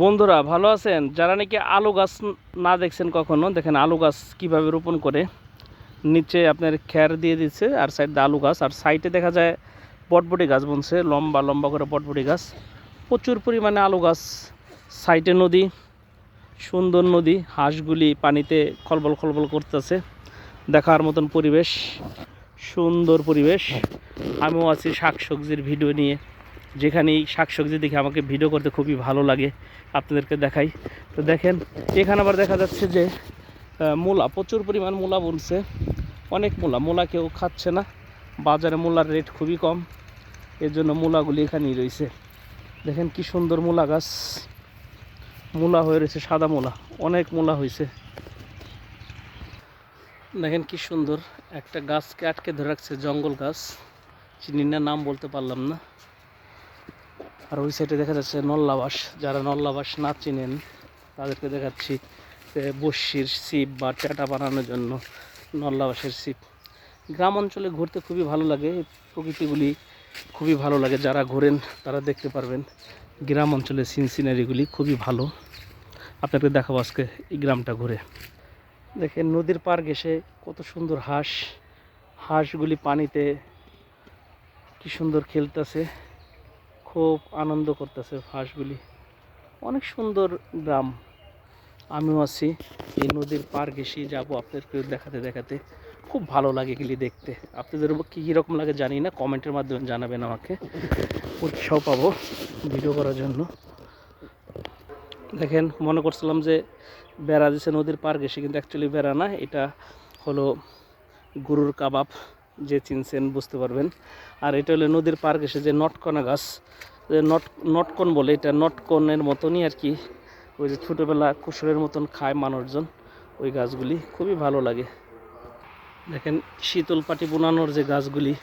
বন্ধুরা ভালো আছেন? যারা নাকি আলু গাছ না দেখছেন কখনো, দেখেন আলু গাছ কীভাবে রোপণ করে। নিচে আপনার খ্যার দিয়ে দিচ্ছে আর সাইড দিয়ে আলু গাছ, আর সাইডে দেখা যায় বটবটি গাছ বুনছে, লম্বা লম্বা করে বটবটি গাছ, প্রচুর পরিমাণে আলু গাছ। সাইডে নদী, সুন্দর নদী, হাঁসগুলি পানিতে খলবল খলবল করতেছে, দেখার মতন পরিবেশ, সুন্দর পরিবেশ। আমিও আছি শাকসবজির ভিডিও নিয়ে, যেখানেই শাকসবজি দেখে আমাকে ভিডিও করতে খুবই ভালো লাগে, আপনাদেরকে দেখাই। তো দেখেন এখানে আবার দেখা যাচ্ছে যে মূলা, প্রচুর পরিমাণ মূলা বুনছে, অনেক মূলা কেউ খাচ্ছে না, বাজারে মূলার রেট খুবই কম, এর জন্য মূলাগুলি এখানেই রয়েছে। দেখেন কি সুন্দর মূলা গাছ, মূলা হয়ে রয়েছে, সাদা মূলা, অনেক মূলা হয়েছে। দেখেন কি সুন্দর একটা গাছকে আটকে ধরে রাখছে, জঙ্গল গাছ, চিনি না, নাম বলতে পারলাম না। আর ওই সাইডে দেখা যাচ্ছে নল্লাবাস, যারা নল্লাবাস না চিনেন তাদেরকে দেখাচ্ছি বস্যির ছিপ বা ট্যাটা বানানোর জন্য নল্লাবাসের ছিপ। গ্রাম অঞ্চলে ঘুরতে খুবই ভালো লাগে, প্রকৃতিগুলি খুবই ভালো লাগে, যারা ঘোরেন তারা দেখতে পারবেন গ্রাম অঞ্চলের সিনারিগুলি খুবই ভালো। আপনাকে দেখাবো আজকে এই গ্রামটা ঘুরে। দেখেন নদীর পার ঘেঁষে কত সুন্দর হাঁসগুলি পানিতে কি সুন্দর খেলতেছে, খুব আনন্দ করতেছে হাঁসগুলি, অনেক সুন্দর গ্রাম। আমিও আছি এই নদীর পার ঘেঁষে যাবো আপনাদেরকে দেখাতে দেখাতে, খুব ভালো লাগে এগুলি দেখতে। আপনাদের কীরকম লাগে জানি না, কমেন্টের মাধ্যমে জানাবেন, আমাকে উৎসাহ পাবো ভিডিও করার জন্য। দেখেন মনে করছিলাম যে বেড়া দিচ্ছে নদীর পার ঘেঁষে, কিন্তু অ্যাকচুয়ালি বেড়া না, এটা হলো গরুর কাবাব, যে চিনছেন বুঝতে পারবেন। আর এটা হলো নদীর পার ঘেঁষে যে নটকনা গাছ, নটকন বলে, এটা নটকনের মতনই আর কি, ওই যে ছোটোবেলা কুসুরের মতন খায় মানুষজন, ওই গাছগুলি খুবই ভালো লাগে। দেখেন শীতল পাটি বোনানোর যে গাছগুলি,